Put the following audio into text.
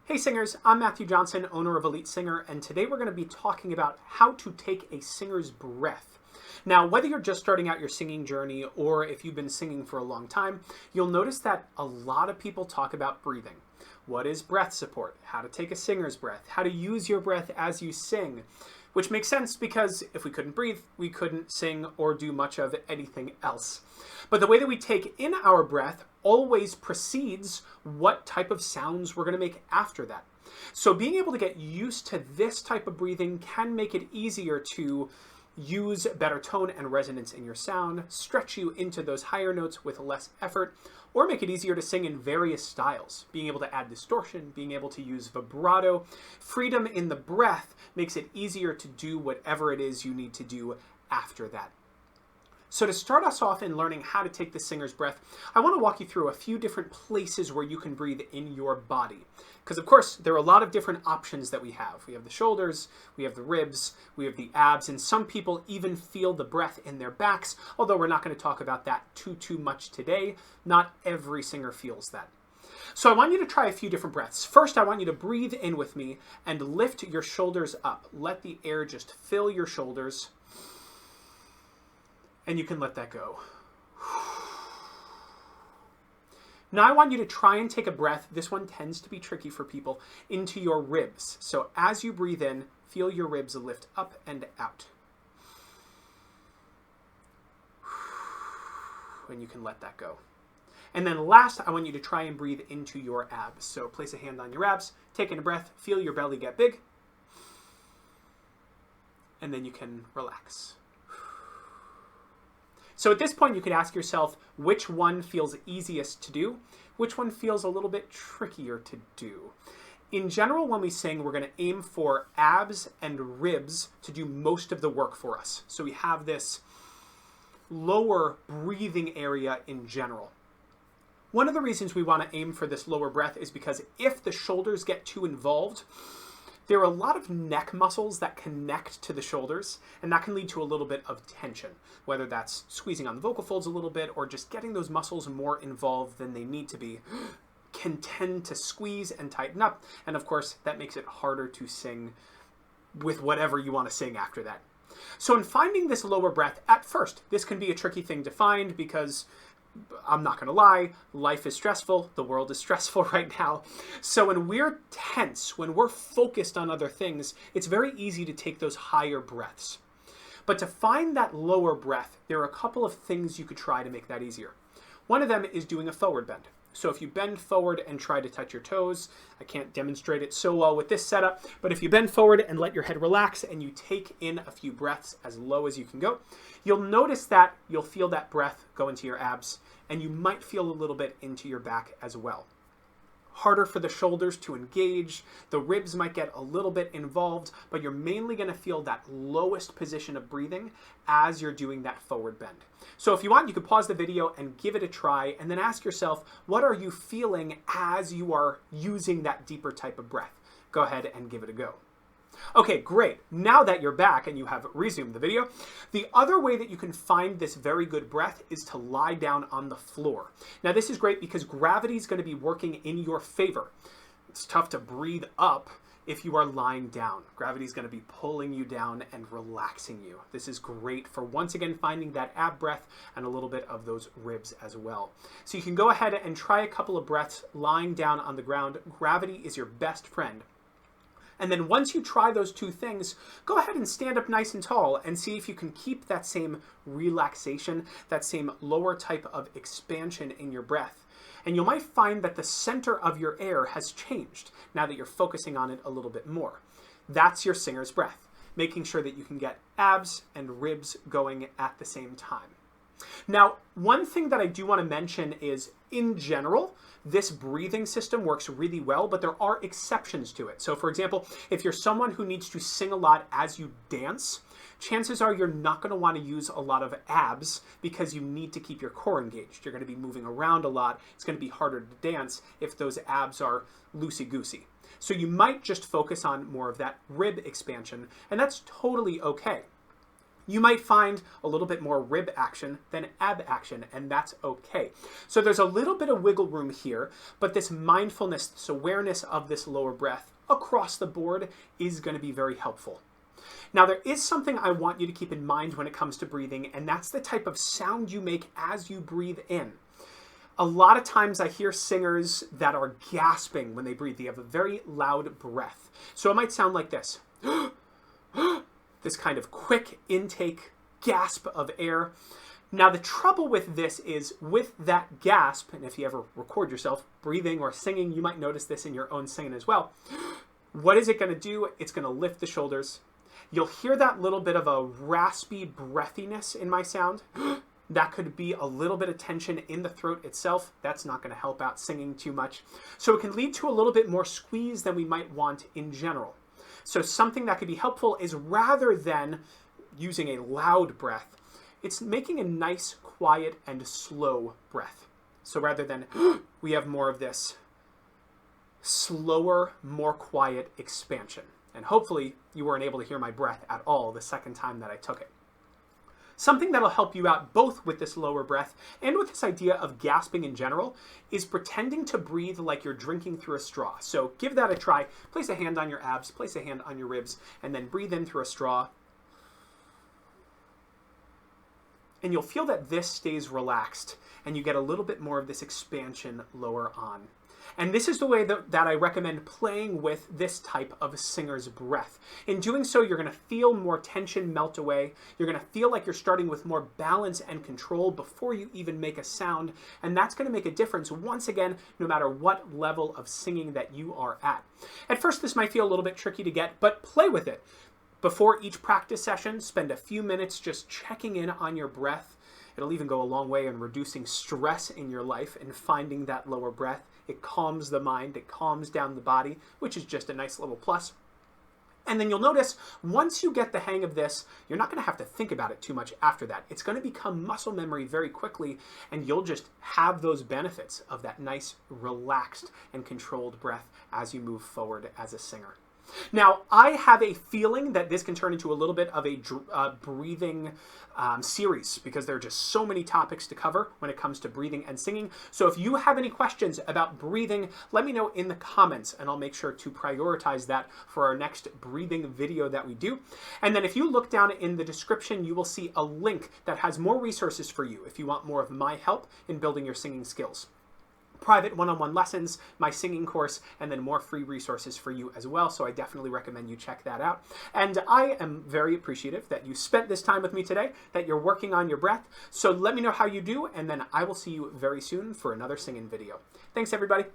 Hey singers, I'm Matthew Johnson, owner of Elite Singer, and today we're going to be talking about how to take a singer's breath. Now, whether you're just starting out your singing journey or if you've been singing for a long time, you'll notice that a lot of people talk about breathing. What is breath support? How to take a singer's breath? How to use your breath as you sing? Which makes sense because if we couldn't breathe, we couldn't sing or do much of anything else. But the way that we take in our breath always precedes what type of sounds we're going to make after that. So being able to get used to this type of breathing can make it easier to use better tone and resonance in your sound, stretch you into those higher notes with less effort, or make it easier to sing in various styles. Being able to add distortion, being able to use vibrato, freedom in the breath makes it easier to do whatever it is you need to do after that. So to start us off in learning how to take the singer's breath, I want to walk you through a few different places where you can breathe in your body. Because of course, there are a lot of different options that we have. We have the shoulders, we have the ribs, we have the abs, and some people even feel the breath in their backs, although we're not going to talk about that too much today. Not every singer feels that. So I want you to try a few different breaths. First, I want you to breathe in with me and lift your shoulders up. Let the air just fill your shoulders. And you can let that go. Now I want you to try and take a breath, this one tends to be tricky for people, into your ribs. So as you breathe in, feel your ribs lift up and out. And you can let that go. And then last, I want you to try and breathe into your abs. So place a hand on your abs, take in a breath, feel your belly get big. And then you can relax. So at this point, you could ask yourself which one feels easiest to do, which one feels a little bit trickier to do. In general, when we sing, we're going to aim for abs and ribs to do most of the work for us. So we have this lower breathing area in general. One of the reasons we want to aim for this lower breath is because if the shoulders get too involved, there are a lot of neck muscles that connect to the shoulders, and that can lead to a little bit of tension, whether that's squeezing on the vocal folds a little bit or just getting those muscles more involved than they need to be, can tend to squeeze and tighten up. And of course, that makes it harder to sing with whatever you want to sing after that. So in finding this lower breath, at first, this can be a tricky thing to find because I'm not going to lie, life is stressful, the world is stressful right now. So when we're tense, when we're focused on other things, it's very easy to take those higher breaths. But to find that lower breath, there are a couple of things you could try to make that easier. One of them is doing a forward bend. So if you bend forward and try to touch your toes, I can't demonstrate it so well with this setup, but if you bend forward and let your head relax and you take in a few breaths as low as you can go, you'll notice that you'll feel that breath go into your abs, and you might feel a little bit into your back as well. Harder for the shoulders to engage, the ribs might get a little bit involved, but you're mainly going to feel that lowest position of breathing as you're doing that forward bend. So if you want, you could pause the video and give it a try, and then ask yourself, what are you feeling as you are using that deeper type of breath? Go ahead and give it a go. Okay, great. Now that you're back and you have resumed the video, the other way that you can find this very good breath is to lie down on the floor. Now this is great because gravity is going to be working in your favor. It's tough to breathe up if you are lying down. Gravity is going to be pulling you down and relaxing you. This is great for once again finding that ab breath and a little bit of those ribs as well. So you can go ahead and try a couple of breaths lying down on the ground. Gravity is your best friend. And then once you try those two things, go ahead and stand up nice and tall and see if you can keep that same relaxation, that same lower type of expansion in your breath. And you might find that the center of your air has changed now that you're focusing on it a little bit more. That's your singer's breath, making sure that you can get abs and ribs going at the same time. Now, one thing that I do want to mention is, in general, this breathing system works really well, but there are exceptions to it. So for example, if you're someone who needs to sing a lot as you dance, chances are you're not going to want to use a lot of abs because you need to keep your core engaged. You're going to be moving around a lot. It's going to be harder to dance if those abs are loosey-goosey. So you might just focus on more of that rib expansion, and that's totally okay. You might find a little bit more rib action than ab action, and that's okay. So there's a little bit of wiggle room here, but this mindfulness, this awareness of this lower breath across the board is going to be very helpful. Now, there is something I want you to keep in mind when it comes to breathing, and that's the type of sound you make as you breathe in. A lot of times I hear singers that are gasping when they breathe. They have a very loud breath. So it might sound like this. This kind of quick intake, gasp of air. Now, the trouble with this is with that gasp, and if you ever record yourself breathing or singing, you might notice this in your own singing as well. What is it going to do? It's going to lift the shoulders. You'll hear that little bit of a raspy breathiness in my sound. That could be a little bit of tension in the throat itself. That's not going to help out singing too much. So it can lead to a little bit more squeeze than we might want in general. So something that could be helpful is rather than using a loud breath, it's making a nice, quiet, and slow breath. So rather than, we have more of this slower, more quiet expansion. And hopefully you weren't able to hear my breath at all the second time that I took it. Something that'll help you out both with this lower breath and with this idea of gasping in general is pretending to breathe like you're drinking through a straw. So give that a try. Place a hand on your abs, place a hand on your ribs, and then breathe in through a straw. And you'll feel that this stays relaxed and you get a little bit more of this expansion lower on. And this is the way that I recommend playing with this type of singer's breath. In doing so, you're going to feel more tension melt away. You're going to feel like you're starting with more balance and control before you even make a sound. And that's going to make a difference, once again, no matter what level of singing that you are at. At first, this might feel a little bit tricky to get, but play with it. Before each practice session, spend a few minutes just checking in on your breath. It'll even go a long way in reducing stress in your life and finding that lower breath. It calms the mind, it calms down the body, which is just a nice little plus. And then you'll notice, once you get the hang of this, you're not going to have to think about it too much after that. It's going to become muscle memory very quickly, and you'll just have those benefits of that nice, relaxed, and controlled breath as you move forward as a singer. Now, I have a feeling that this can turn into a little bit of a breathing series because there are just so many topics to cover when it comes to breathing and singing. So if you have any questions about breathing, let me know in the comments and I'll make sure to prioritize that for our next breathing video that we do. And then if you look down in the description, you will see a link that has more resources for you if you want more of my help in building your singing skills. Private one-on-one lessons, my singing course, and then more free resources for you as well. So I definitely recommend you check that out. And I am very appreciative that you spent this time with me today, that you're working on your breath. So let me know how you do, and then I will see you very soon for another singing video. Thanks, everybody.